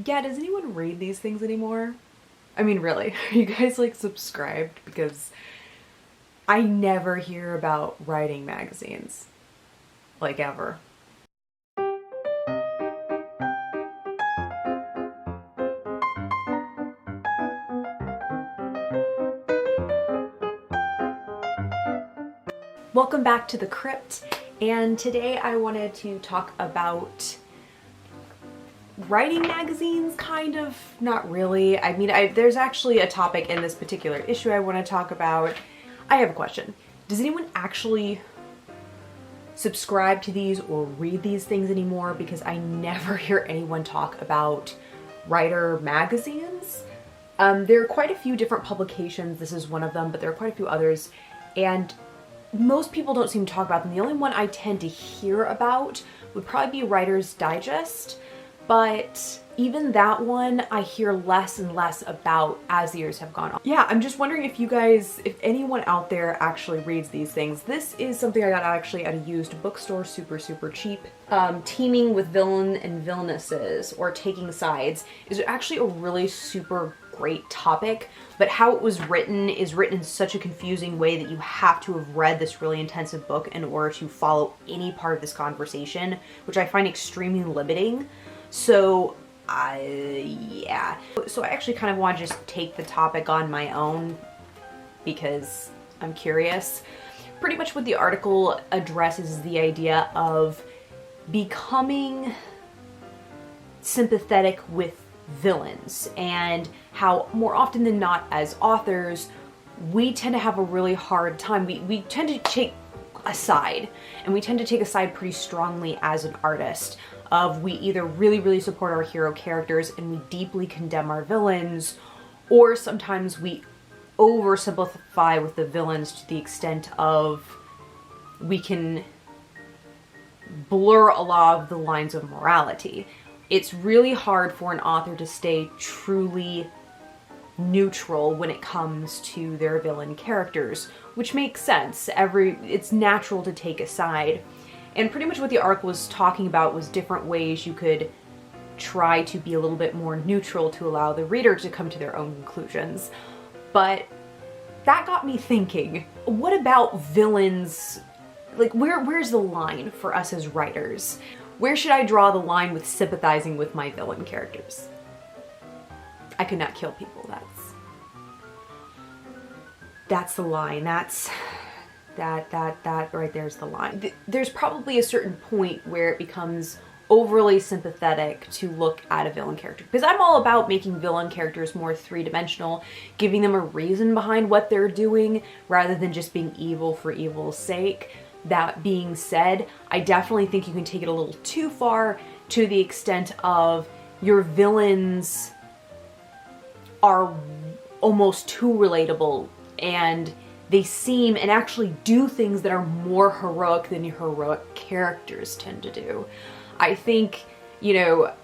Yeah, does anyone read these things anymore? I mean, really, are you guys like subscribed? Because I never hear about writing magazines. Like ever. Welcome back to the crypt, and today I wanted to talk about writing magazines, kind of, not really. I mean, there's actually a topic in this particular issue I want to talk about. I have a question. Does anyone actually subscribe to these or read these things anymore? Because I never hear anyone talk about writer magazines. There are quite a few different publications. This is one of them, but there are quite a few others, and most people don't seem to talk about them. The only one I tend to hear about would probably be Writer's Digest, but even that one I hear less and less about as the years have gone on. Yeah, I'm just wondering if you guys, if anyone out there actually reads these things. This is something I got actually at a used bookstore, super cheap. Teaming with Villain and Villainesses, or Taking Sides, is actually a really super great topic, but how it was written is written in such a confusing way that you have to have read this really intensive book in order to follow any part of this conversation, which I find extremely limiting. So yeah. So I actually kind of want to just take the topic on my own because I'm curious. Pretty much what the article addresses is the idea of becoming sympathetic with villains, and how more often than not as authors we tend to have a really hard time. We tend to take a side, and we tend to take a side pretty strongly as an artist. Of we either really support our hero characters and we deeply condemn our villains, or sometimes we oversimplify with the villains to the extent of we can blur a lot of the lines of morality. It's really hard for an author to stay truly neutral when it comes to their villain characters, which makes sense. It's natural to take a side. And pretty much what the article was talking about was different ways you could try to be a little bit more neutral to allow the reader to come to their own conclusions. But that got me thinking, what about villains? Like, where's the line for us as writers? Where should I draw the line with sympathizing with my villain characters? I could not kill people. That's the line. That right there's the line. There's probably a certain point where it becomes overly sympathetic to look at a villain character. Because I'm all about making villain characters more three-dimensional, giving them a reason behind what they're doing, rather than just being evil for evil's sake. That being said, I definitely think you can take it a little too far to the extent of your villains are almost too relatable, and they seem and actually do things that are more heroic than your heroic characters tend to do. I think, you know,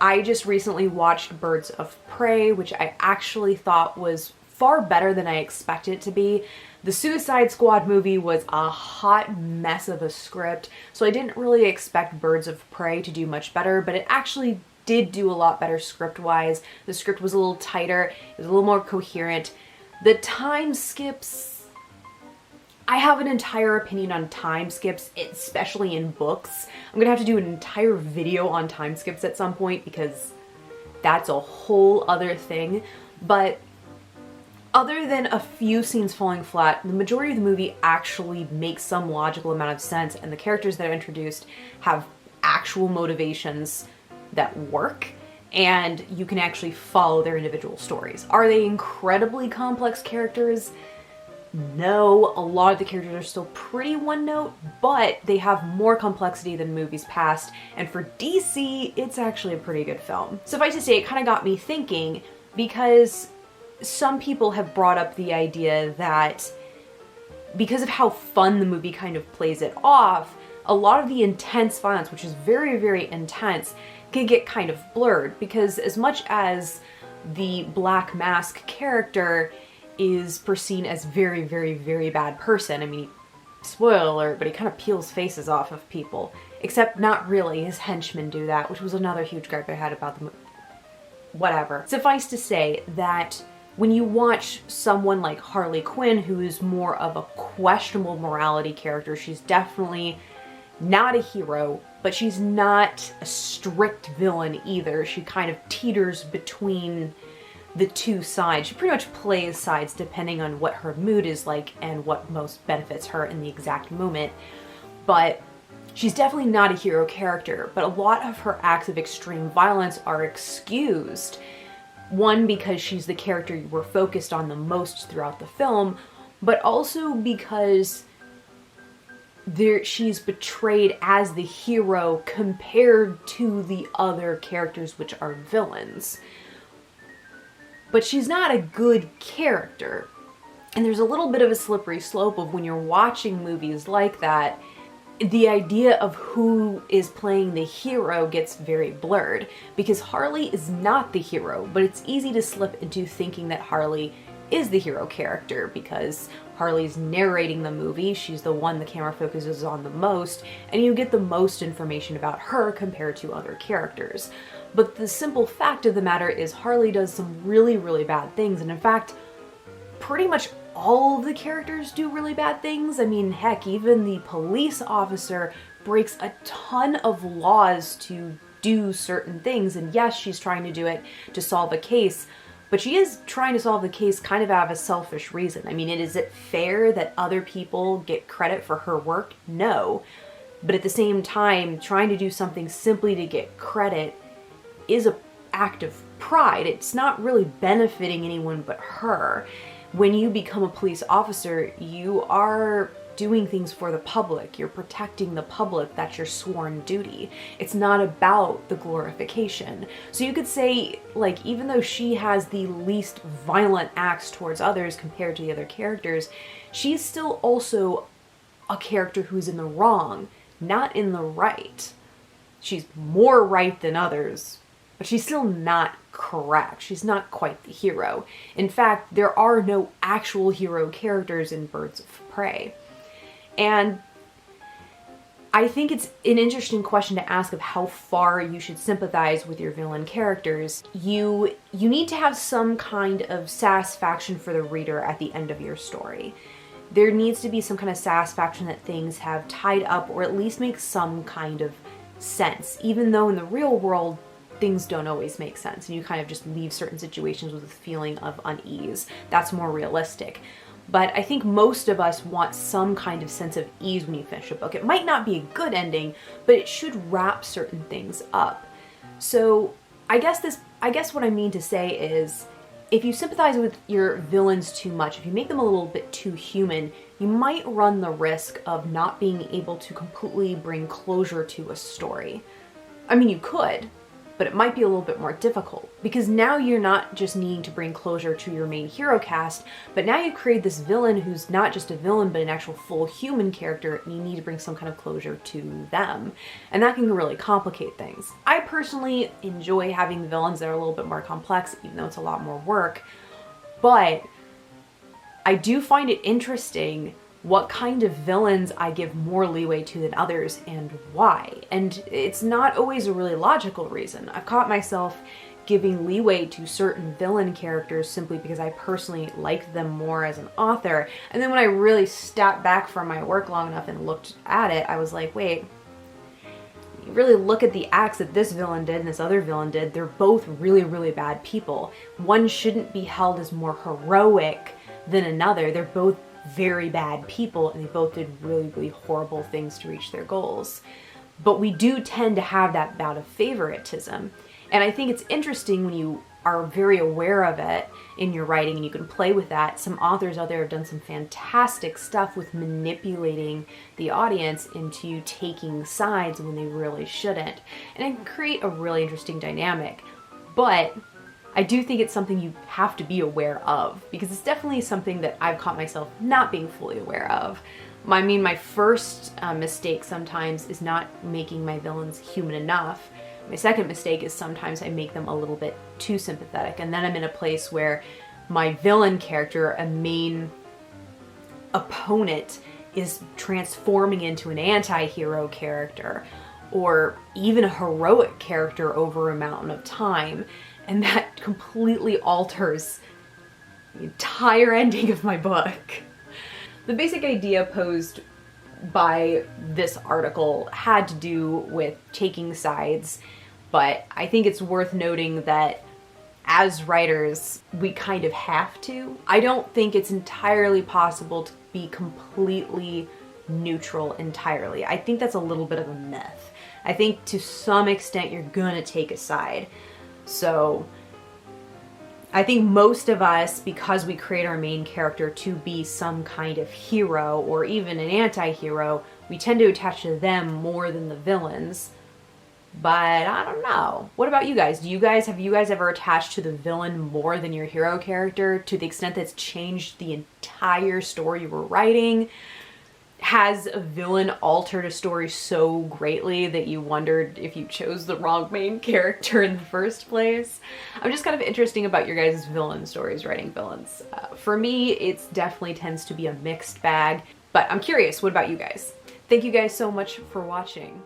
I just recently watched Birds of Prey, which I actually thought was far better than I expected it to be. The Suicide Squad movie was a hot mess of a script, so I didn't really expect Birds of Prey to do much better, but it actually did do a lot better script-wise. The script was a little tighter, it was a little more coherent. The time skips, I have an entire opinion on time skips, especially in books. I'm gonna have to do an entire video on time skips at some point because that's a whole other thing. But other than a few scenes falling flat, the majority of the movie actually makes some logical amount of sense, and the characters that are introduced have actual motivations that work, and you can actually follow their individual stories. Are they incredibly complex characters? No, a lot of the characters are still pretty one note, but they have more complexity than movies past, and for DC, it's actually a pretty good film. Suffice to say, it kind of got me thinking, because some people have brought up the idea that because of how fun the movie kind of plays it off, a lot of the intense violence, which is very intense, can get kind of blurred, because as much as the Black Mask character is perceived as very bad person, I mean, spoiler alert, but he kind of peels faces off of people. Except not really, his henchmen do that, which was another huge gripe I had about the movie. whatever. Suffice to say that when you watch someone like Harley Quinn, who is more of a questionable morality character, she's definitely not a hero, but she's not a strict villain either. She kind of teeters between the two sides. She pretty much plays sides depending on what her mood is like and what most benefits her in the exact moment. But she's definitely not a hero character, but a lot of her acts of extreme violence are excused. One, because she's the character we're focused on the most throughout the film, but also because she's portrayed as the hero compared to the other characters, which are villains. But she's not a good character. And there's a little bit of a slippery slope of when you're watching movies like that, the idea of who is playing the hero gets very blurred, because Harley is not the hero, but it's easy to slip into thinking that Harley is the hero character because Harley's narrating the movie, she's the one the camera focuses on the most, and you get the most information about her compared to other characters. But the simple fact of the matter is Harley does some really, really bad things, and in fact, pretty much all of the characters do really bad things. I mean, heck, even the police officer breaks a ton of laws to do certain things, and yes, she's trying to do it to solve a case, but she is trying to solve the case kind of out of a selfish reason. I mean, is it fair that other people get credit for her work? No. But at the same time, trying to do something simply to get credit is an act of pride. It's not really benefiting anyone but her. When you become a police officer, you are doing things for the public. You're protecting the public. That's your sworn duty. It's not about the glorification. So you could say, like, even though she has the least violent acts towards others compared to the other characters, she's still also a character who's in the wrong, not in the right. She's more right than others, but she's still not correct. She's not quite the hero. In fact, there are no actual hero characters in Birds of Prey. And I think it's an interesting question to ask of how far you should sympathize with your villain characters. You need to have some kind of satisfaction for the reader at the end of your story. There needs to be some kind of satisfaction that things have tied up or at least make some kind of sense, even though in the real world things don't always make sense and you kind of just leave certain situations with a feeling of unease. That's more realistic. But I think most of us want some kind of sense of ease when you finish a book. It might not be a good ending, but it should wrap certain things up. So I guess what I mean to say is, if you sympathize with your villains too much, if you make them a little bit too human, you might run the risk of not being able to completely bring closure to a story. I mean, you could, but it might be a little bit more difficult, because now you're not just needing to bring closure to your main hero cast, but now you create this villain who's not just a villain but an actual full human character, and you need to bring some kind of closure to them. And that can really complicate things. I personally enjoy having villains that are a little bit more complex, even though it's a lot more work, but I do find it interesting what kind of villains I give more leeway to than others and why. And it's not always a really logical reason. I've caught myself giving leeway to certain villain characters simply because I personally liked them more as an author. And then when I really stepped back from my work long enough and looked at it, I was like, wait, you really look at the acts that this villain did and this other villain did, they're both really, really bad people. One shouldn't be held as more heroic than another. They're both very bad people, and they both did really, really horrible things to reach their goals. But we do tend to have that bout of favoritism. And I think it's interesting when you are very aware of it in your writing and you can play with that. Some authors out there have done some fantastic stuff with manipulating the audience into taking sides when they really shouldn't. And it can create a really interesting dynamic. But I do think it's something you have to be aware of, because it's definitely something that I've caught myself not being fully aware of. I mean, my first mistake sometimes is not making my villains human enough. My second mistake is sometimes I make them a little bit too sympathetic, and then I'm in a place where my villain character, a main opponent, is transforming into an anti-hero character, or even a heroic character over a mountain of time. And that completely alters the entire ending of my book. The basic idea posed by this article had to do with taking sides, but I think it's worth noting that as writers, we kind of have to. I don't think it's entirely possible to be completely neutral entirely. I think that's a little bit of a myth. I think to some extent you're gonna take a side. So I think most of us, because we create our main character to be some kind of hero or even an anti-hero, we tend to attach to them more than the villains. But I don't know. What about you guys? Have you guys ever attached to the villain more than your hero character to the extent that it's changed the entire story you were writing? Has a villain altered a story so greatly that you wondered if you chose the wrong main character in the first place? I'm just kind of interested about your guys' villain stories, writing villains. For me, it definitely tends to be a mixed bag, but I'm curious, what about you guys? Thank you guys so much for watching.